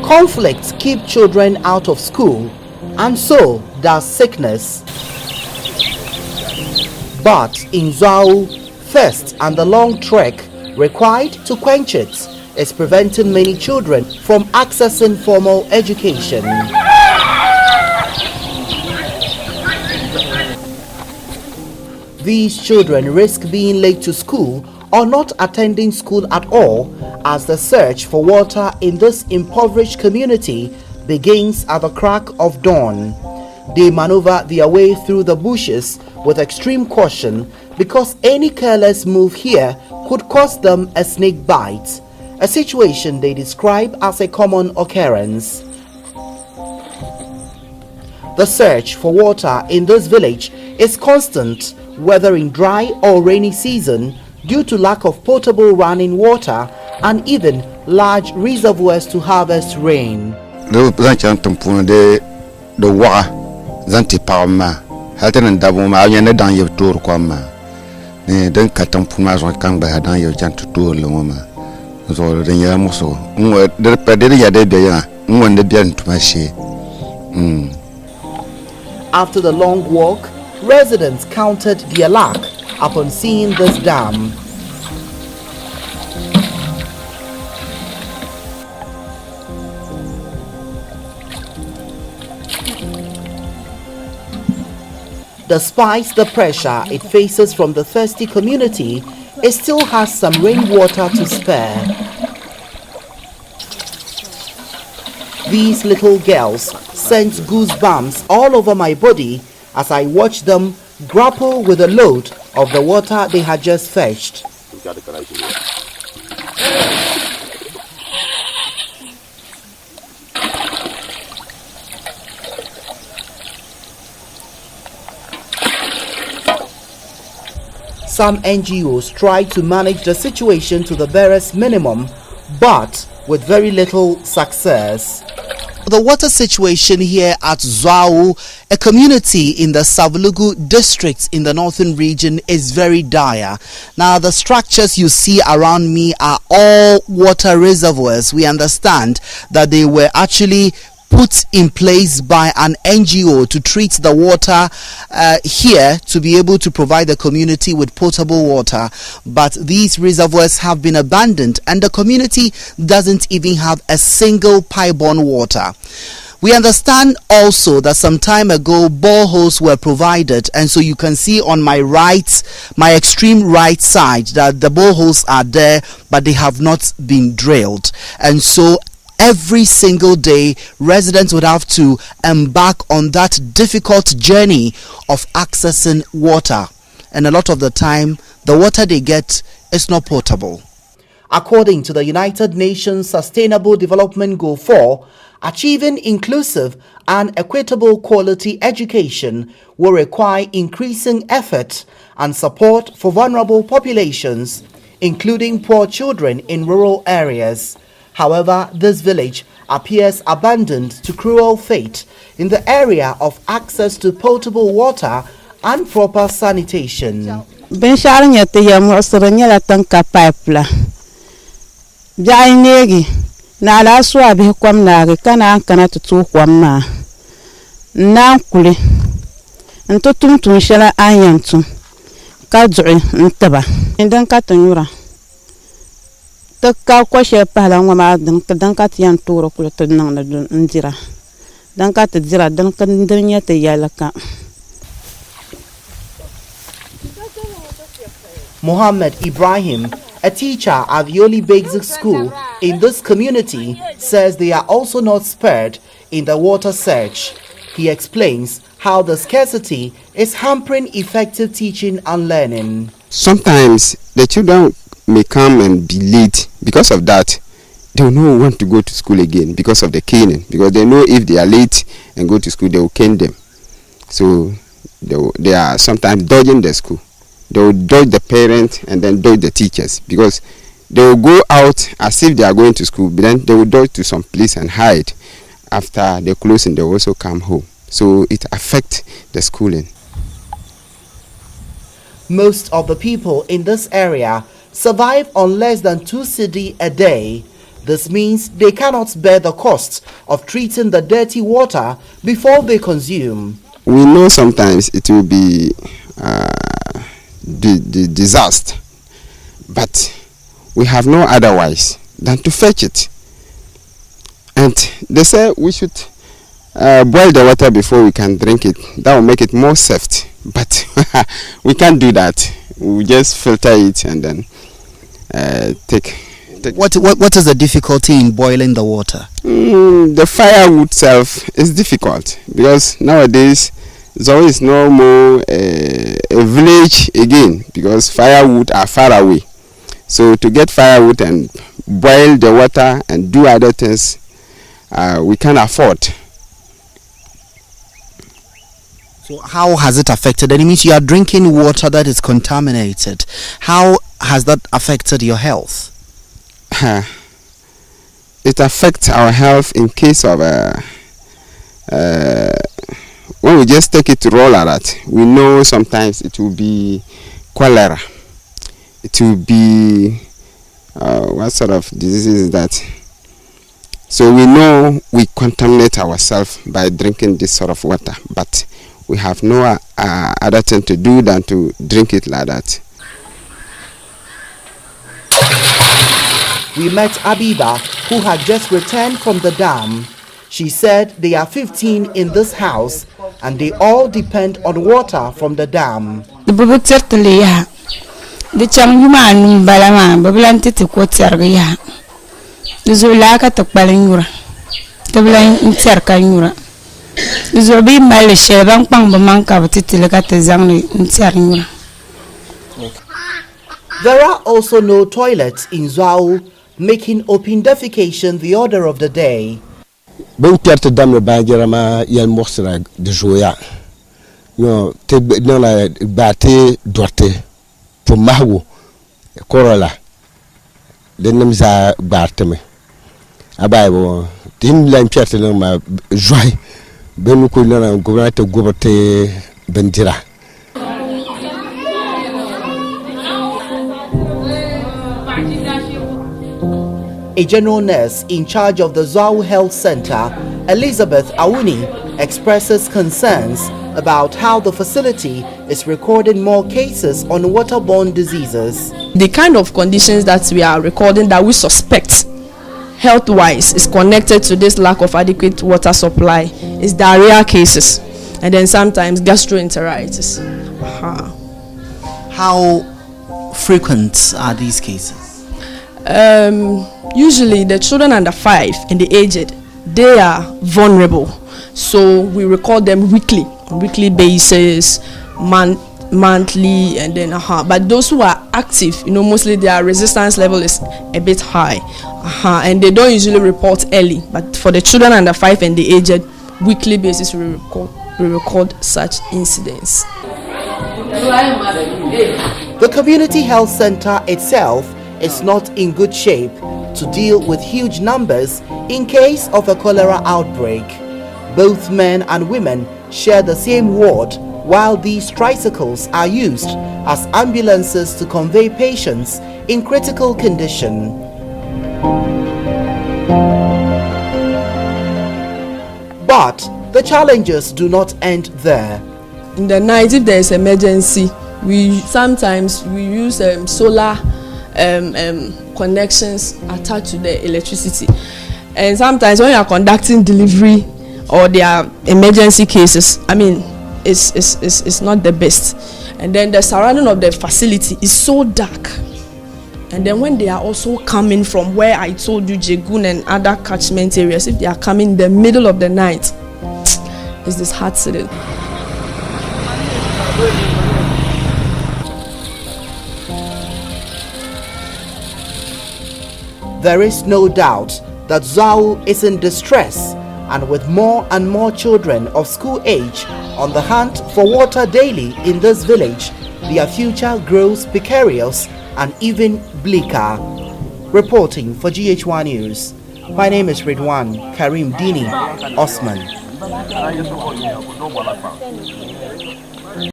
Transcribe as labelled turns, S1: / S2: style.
S1: Conflicts keep children out of school, and so does sickness. But in Zoggu, thirst and the long trek required to quench it is preventing many children from accessing formal education. These children risk being late to school or not attending school at all as the search for water in this impoverished community begins at the crack of dawn. They maneuver their way through the bushes with extreme caution because any careless move here could cost them a snake bite, a situation they describe as a common occurrence. The search for water in this village is constant, whether in dry or rainy season, due to lack of potable running water and even large reservoirs to harvest rain.
S2: Zanti Palma, Halton and Dabuma, I never done your tour quama. Then Catam Pumas or Kanga had done your jant to tour Loma. Was all the Yamoso. The Paderia de Bea, one the Bian to my share.
S1: After the long walk, residents counted their luck upon seeing this dam. Despite the pressure it faces from the thirsty community, it still has some rainwater to spare. These little girls sent goosebumps all over my body as I watched them grapple with the load of the water they had just fetched. Some NGOs try to manage the situation to the barest minimum, but with very little success. The water situation here at Zoggu, a community in the Zoggu district in the northern region, is very dire. Now, the structures you see around me are all water reservoirs. We understand that they were actually put in place by an NGO to treat the water here to be able to provide the community with potable water, but these reservoirs have been abandoned and the community doesn't even have a single pipe-borne water. We understand also that some time ago boreholes were provided, and so you can see on my extreme right side, that the boreholes are there but they have not been drilled, and so every single day residents would have to embark on that difficult journey of accessing water, and a lot of the time the water they get is not potable. According to the United Nations Sustainable Development Goal 4, achieving inclusive and equitable quality education will require increasing effort and support for vulnerable populations, including poor children in rural areas. However, this village appears abandoned to cruel fate in the area of access to potable water and proper sanitation.
S3: Na la swa bi kwam na kana kana tutu kwam na kuli ntutum tun shala ayantu ka dui ntaba ndan ka tanyura to ka kwashe pala ngwa dan ka tiyan turo kula to nan na ndira dan ka tjira dan kan danya te yalaka.
S1: Muhammad Ibrahim, a teacher at the only basic school in this community, says they are also not spared in the water search. He explains how the scarcity is hampering effective teaching and learning.
S2: Sometimes the children may come and be late. Because of that, they will not want to go to school again because of the caning. Because they know if they are late and go to school, they will cane them. So they are sometimes dodging the school. They will dodge the parents and then dodge the teachers, because they will go out as if they are going to school, but then they will dodge to some place and hide. After the closing, they will also come home. So it affects the schooling.
S1: Most of the people in this area survive on less than 2 cedi a day. This means they cannot bear the cost of treating the dirty water before they consume.
S2: We know sometimes it will be the disaster, but we have no otherwise than to fetch it. And they say we should boil the water before we can drink it. That will make it more soft, but we can't do that. We just filter it and then take.
S1: What is the difficulty in boiling the water?
S2: The firewood itself is difficult because nowadays Zoggu is no more a village again because firewood are far away. So to get firewood and boil the water and do other things, we can't afford.
S1: So how has it affected? It means you are drinking water that is contaminated. How has that affected your health?
S2: It affects our health in case of when we just take it raw like that. We know sometimes it will be cholera. It will be what sort of disease is that? So we know we contaminate ourselves by drinking this sort of water, but we have no other thing to do than to drink it like that.
S1: We met Abiba, who had just returned from the dam. She said they are 15 in this house and they all depend on water from the dam.
S4: The Changuman Balama, Bablanti to Quotargia. The Zulaka to Balingura. The blind in Cercangura. The Zobi Malisha, Bampang Bamanka, Titilacate Zangli in Cerangura.
S1: There are also no toilets in Zoggu, making open defecation the order of the day.
S5: Ben perte dame bangerama yel morsra de joya. No te dans la bate dorte pour mawo korola. De nemza barteme. Abay bo tim la perte no ma joy ben ko na gouvernement gobote bendira.
S1: A general nurse in charge of the Zoggu Health Center, Elizabeth Awuni, expresses concerns about how the facility is recording more cases on waterborne diseases.
S6: The kind of conditions that we are recording that we suspect health-wise is connected to this lack of adequate water supply is diarrhea cases and then sometimes gastroenteritis.
S1: How frequent are these cases?
S6: Usually the children under 5 and the aged, they are vulnerable, so we record them weekly, on weekly basis, monthly, and then but those who are active, mostly their resistance level is a bit high, and they don't usually report early. But for the children under 5 and the aged, weekly basis we record such incidents.
S1: The community health center itself is not in good shape to deal with huge numbers in case of a cholera outbreak. Both men and women share the same ward, while these tricycles are used as ambulances to convey patients in critical condition. But the challenges do not end there.
S6: In the night, if there is emergency, we sometimes use solar connections attached to the electricity, and sometimes when you are conducting delivery or there are emergency cases, it's not the best. And then the surrounding of the facility is so dark, and then when they are also coming from where I told you, Zoggu and other catchment areas, if they are coming in the middle of the night, it's disheartening.
S1: There is no doubt that Zoggu is in distress, and with more and more children of school age on the hunt for water daily in this village, their future grows precarious and even bleaker. Reporting for GH1 News, my name is Ridwan Karim Dini Osman.